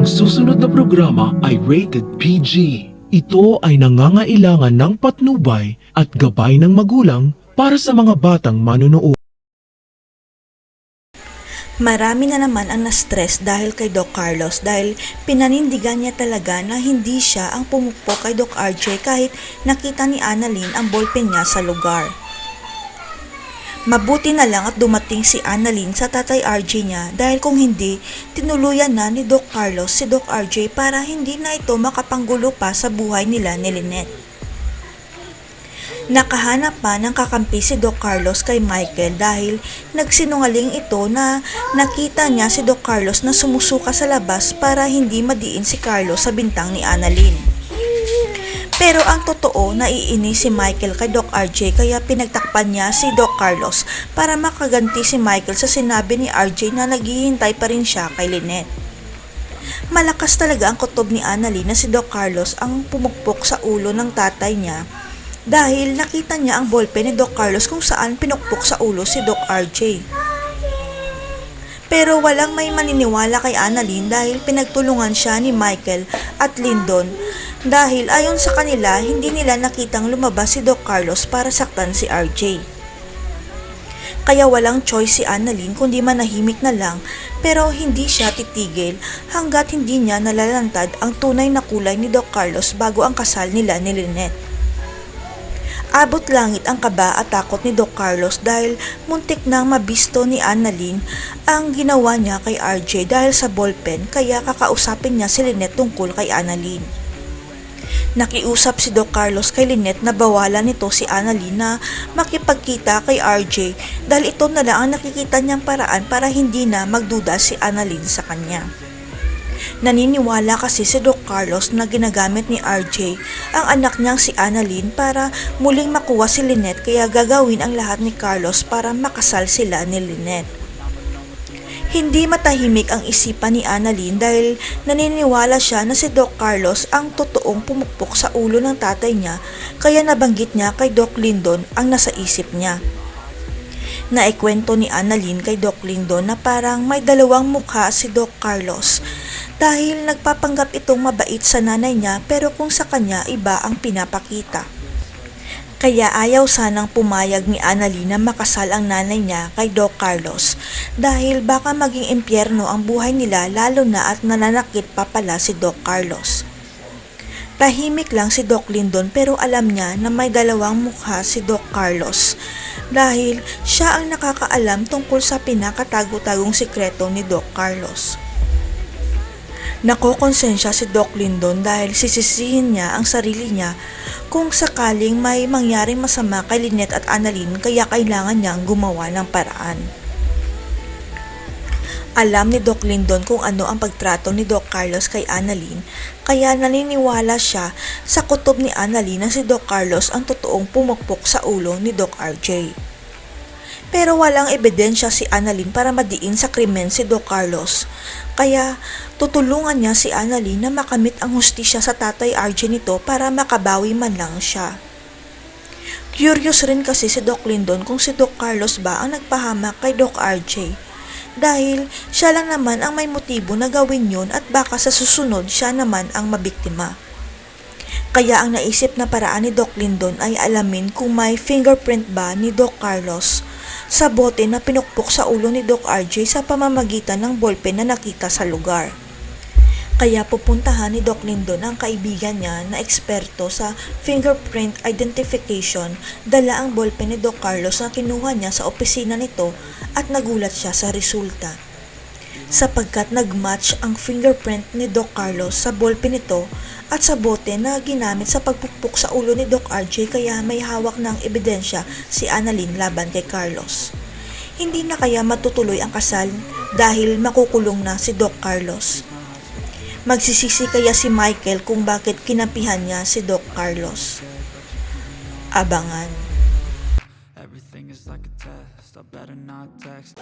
susunod na programa ay rated PG. Ito ay nangangailangan ng patnubay at gabay ng magulang para sa mga batang manonood. Marami na naman ang na-stress dahil kay Doc Carlos dahil pinanindigan niya talaga na hindi siya ang pumukpok kay Doc RJ kahit nakita ni Annalyn ang ballpen niya sa lugar. Mabuti na lang at dumating si Annalyn sa tatay RJ niya dahil kung hindi, tinuluyan na ni Doc Carlos si Doc RJ para hindi na ito makapanggulo pa sa buhay nila ni Lynette. Nakahanap pa ng kakampi si Doc Carlos kay Michael dahil nagsinungaling ito na nakita niya si Doc Carlos na sumusuka sa labas para hindi madiin si Carlos sa bintang ni Annalyn. Pero ang totoo, naiinis si Michael kay Doc RJ kaya pinagtakpan niya si Doc Carlos para makaganti si Michael sa sinabi ni RJ na naghihintay pa rin siya kay Lynette. Malakas talaga ang kutob ni Annalyn na si Doc Carlos ang pumukpok sa ulo ng tatay niya dahil nakita niya ang ballpen ni Doc Carlos kung saan pinukpok sa ulo si Doc RJ. Pero walang may maniniwala kay Annalyn dahil pinagtulungan siya ni Michael at Lyndon dahil ayon sa kanila hindi nila nakitang lumabas si Doc Carlos para saktan si RJ. Kaya walang choice si Annalyn kundi manahimik na lang pero hindi siya titigil hanggat hindi niya nalalantad ang tunay na kulay ni Doc Carlos bago ang kasal nila ni Lynette. Abot langit ang kaba at takot ni Doc Carlos dahil muntik nang mabisto ni Annalyn ang ginawa niya kay RJ dahil sa ballpen kaya kakausapin niya si Lynette tungkol kay Annalyn. Nakiusap si Doc Carlos kay Lynette na bawalan nito si Annalyn na makipagkita kay RJ dahil ito na lang ang nakikita niyang paraan para hindi na magduda si Annalyn sa kanya. Naniniwala kasi si Doc Carlos na ginagamit ni RJ ang anak niyang si Annalyn para muling makuha si Lynette kaya gagawin ang lahat ni Carlos para makasal sila ni Lynette. Hindi matahimik ang isipan ni Annalyn dahil naniniwala siya na si Doc Carlos ang totoong pumukpok sa ulo ng tatay niya kaya nabanggit niya kay Doc Lyndon ang nasa isip niya. Naikwento ni Annalyn kay Doc Lyndon na parang may dalawang mukha si Doc Carlos dahil nagpapanggap itong mabait sa nanay niya pero kung sa kanya iba ang pinapakita. Kaya ayaw sanang pumayag ni Annalyn na makasal ang nanay niya kay Doc Carlos dahil baka maging impyerno ang buhay nila lalo na at nananakit pa pala si Doc Carlos. Tahimik lang si Doc Lyndon pero alam niya na may dalawang mukha si Doc Carlos dahil siya ang nakakaalam tungkol sa pinakatago-tagong sikreto ni Doc Carlos. Nakokonsensya si Doc Lyndon dahil sisisihin niya ang sarili niya kung sakaling may mangyaring masama kay Lynette at Annalyn kaya kailangan niyang gumawa ng paraan. Alam ni Doc Lyndon kung ano ang pagtrato ni Doc Carlos kay Annalyn kaya naniniwala siya sa kutob ni Annalyn na si Doc Carlos ang totoong pumukpok sa ulo ni Doc RJ. Pero walang ebidensya si Annalyn para madiin sa krimen si Doc Carlos kaya tutulungan niya si Annalyn na makamit ang hustisya sa tatay RJ nito para makabawi man lang siya. Curious rin kasi si Doc Lyndon kung si Doc Carlos ba ang nagpahamak kay Doc RJ dahil siya lang naman ang may motibo na gawin yun at baka sa susunod siya naman ang mabiktima. Kaya ang naisip na paraan ni Doc Lyndon ay alamin kung may fingerprint ba ni Doc Carlos sa bote na pinukpok sa ulo ni Doc RJ sa pamamagitan ng ballpen na nakita sa lugar. Kaya pupuntahan ni Doc Lyndon ang kaibigan niya na eksperto sa fingerprint identification, dala ang ballpen ni Doc Carlos na kinuha niya sa opisina nito at nagulat siya sa resulta. Sapagkat nagmatch ang fingerprint ni Doc Carlos sa ballpen nito at sa bote na ginamit sa pagpukpok sa ulo ni Doc RJ kaya may hawak ng ebidensya si Annalyn laban kay Carlos. Hindi na kaya matutuloy ang kasal dahil makukulong na si Doc Carlos. Magsisisi kaya si Michael kung bakit kinampihan niya si Doc Carlos. Abangan. Everything is like a test, I better not text.